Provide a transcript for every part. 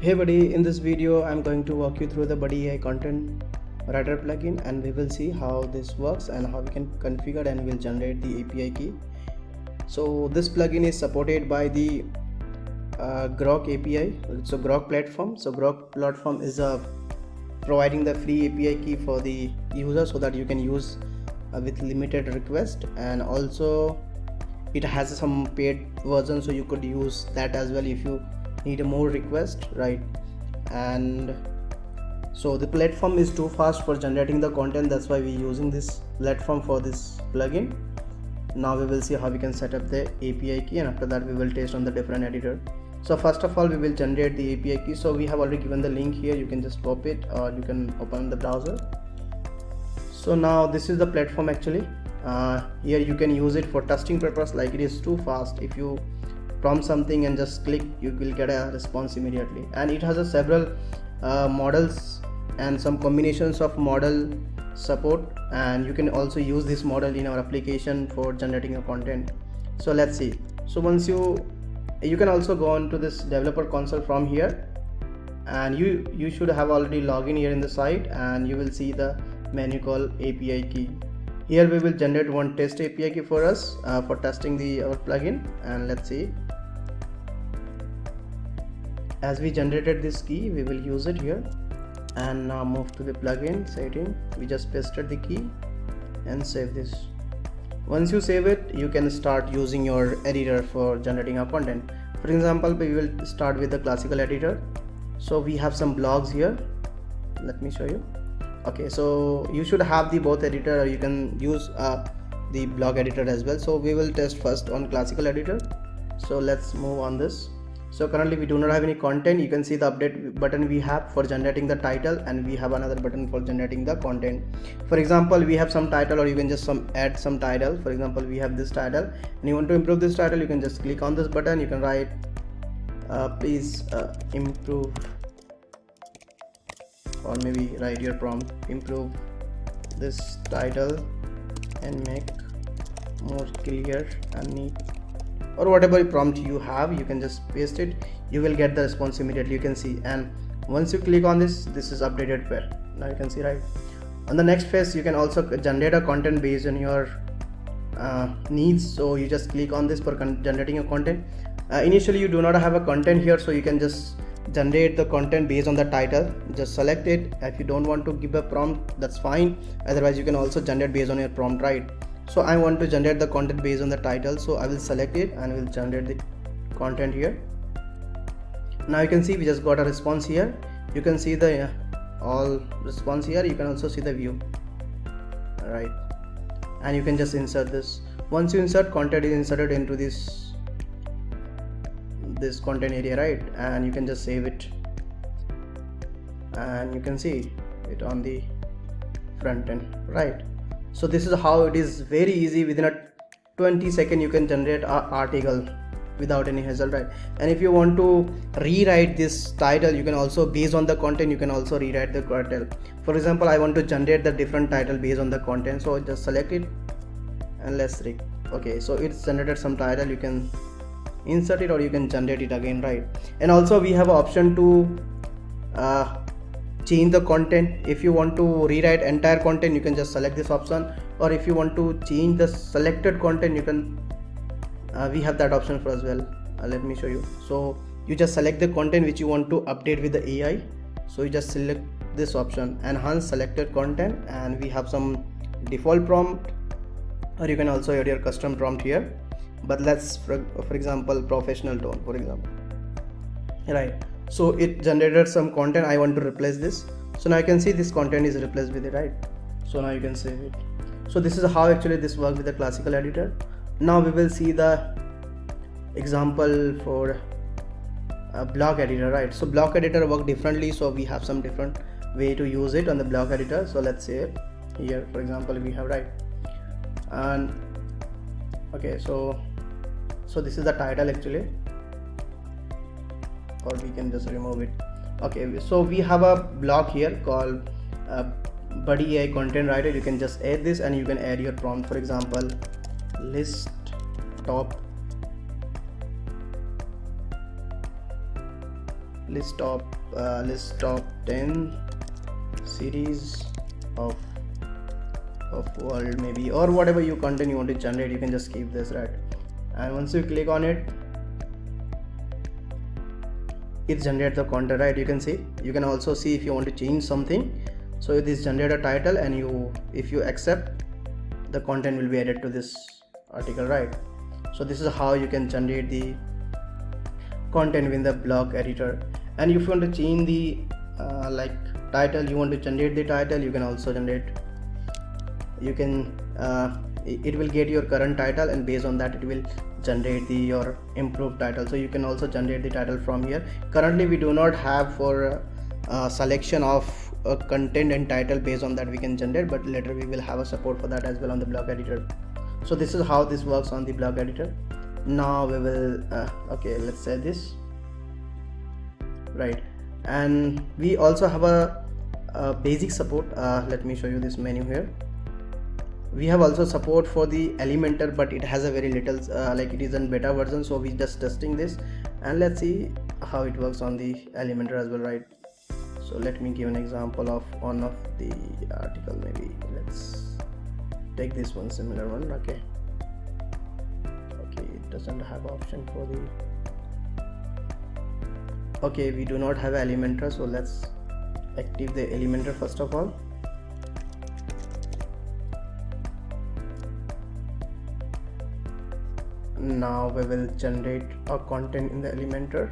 Hey buddy, in this video I'm going to walk you through the Buddy AI content writer plugin, and we will see how this works and how we can configure and will generate the API key. So this plugin is supported by the Grok API, so Grok platform. So Grok platform is providing the free API key for the user so that you can use with limited request, and also it has some paid version, so you could use that as well if you need a more request, right? And so the platform is too fast for generating the content, that's why we're using this platform for this plugin. Now we will see how we can set up the API key, and after that we will test on the different editor. So first of all we will generate the API key. So we have already given the link here, you can just copy it or you can open the browser. So now this is the platform actually. Here you can use it for testing purpose, like it is too fast. If you prompt something and just click, you will get a response immediately, and it has a several models and some combinations of model support, and you can also use this model in our application for generating a content. So let's see. So once you can also go on to this developer console from here, and you should have already logged in here in the site, and you will see the menu called API key. Here we will generate one test API key for us for testing our plugin, and let's see. As we generated this key, we will use it here, and now move to the plugin setting. We just pasted the key and save this. Once you save it, you can start using your editor for generating our content. For example, we will start with the classical editor. So we have some blogs here, let me show you. Okay, so you should have the both editor, or you can use the blog editor as well. So we will test first on classical editor. So let's move on this. So currently we do not have any content. You can see the update button we have for generating the title, and we have another button for generating the content. For example, we have some title, or you can just add some title. For example, we have this title and you want to improve this title, you can just click on this button. You can write please improve, or maybe write your prompt, improve this title and make more clear and neat, or whatever prompt you have, you can just paste it. You will get the response immediately, you can see. And once you click on this is updated where now you can see, right? On the next phase, you can also generate a content based on your needs. So you just click on this for generating a content. Initially you do not have a content here, so you can just generate the content based on the title. Just select it. If you don't want to give a prompt, that's fine. Otherwise you can also generate based on your prompt, right? So I want to generate the content based on the title, so I will select it and will generate the content here. Now you can see we just got a response here. You can see the all response here. You can also see the view, right? And you can just insert this. Once you insert, content is inserted into this content area, right? And you can just save it, and you can see it on the front end, right? So this is how it is very easy. Within a 20 seconds you can generate an article without any hassle, right? And if you want to rewrite this title, you can also, based on the content, you can also rewrite the title. For example, I want to generate the different title based on the content, so just select it and let's read. Okay, so it's generated some title. You can insert it or you can generate it again, right? And also we have an option to change the content. If you want to rewrite entire content, you can just select this option, or if you want to change the selected content, you can we have that option for as well. Let me show you. So you just select the content which you want to update with the AI. So you just select this option, enhance selected content, and we have some default prompt, or you can also add your custom prompt here. But let's for example professional tone, for example, right? So it generated some content. I want to replace this, so now you can see this content is replaced with it, right? So now you can save it. So this is how actually this works with the classical editor. Now we will see the example for a block editor, right? So block editor work differently, so we have some different way to use it on the block editor. So let's say here, for example, we have, right? And okay, so this is the title actually, or we can just remove it. Okay, so we have a block here called Buddy AI content writer. You can just add this, and you can add your prompt. For example, list top list top 10 series of world maybe, or whatever you content you want to generate. You can just keep this, right? And once you click on it, it generates the content, right? You can see, you can also see if you want to change something. So this generate a title, and if you accept, the content will be added to this article, right? So this is how you can generate the content within the blog editor. And if you want to change the like title, you want to generate the title, you can also generate. You can it will get your current title, and based on that it will generate your improved title. So you can also generate the title from here. Currently we do not have for selection of content and title. Based on that we can generate, but later we will have a support for that as well on the blog editor. So this is how this works on the blog editor. Now we will okay, let's say this, right? And we also have a basic support. Let me show you this menu here. We have also support for the Elementor, but it has a very little like it is in beta version, so we just testing this, and let's see how it works on the Elementor as well, right? So let me give an example of one of the article. Maybe let's take this one, similar one. Okay, it doesn't have option for the, okay, we do not have Elementor, so let's active the Elementor first of all. Now we will generate a content in the Elementor.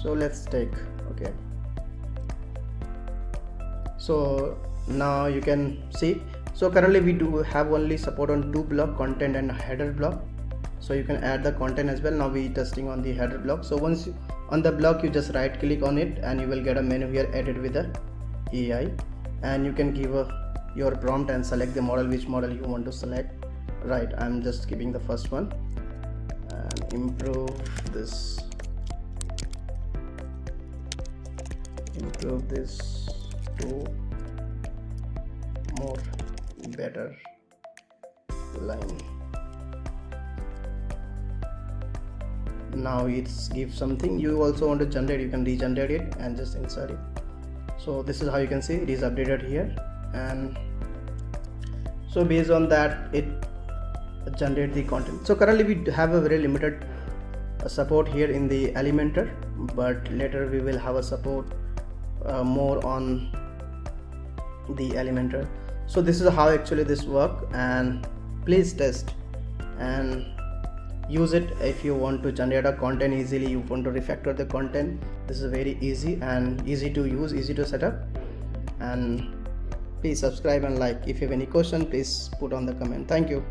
So let's take, okay, so now you can see, so currently we do have only support on 2 block, content and header block. So you can add the content as well. Now we testing on the header block. So once on the block, you just right click on it, and you will get a menu here, edit with the AI, and you can give your prompt and select the model, which model you want to select. Right, I'm just keeping the first one, and improve this to more better line. Now it's give something you also want to generate, you can regenerate it and just insert it. So this is how you can see it is updated here, and so based on that it generate the content. So currently we have a very limited support here in the Elementor, but later we will have a support more on the Elementor. So this is how actually this work, and please test and use it if you want to generate a content easily. You want to refactor the content, this is very easy and easy to use, easy to set up. And please subscribe and like. If you have any question, please put on the comment. Thank you.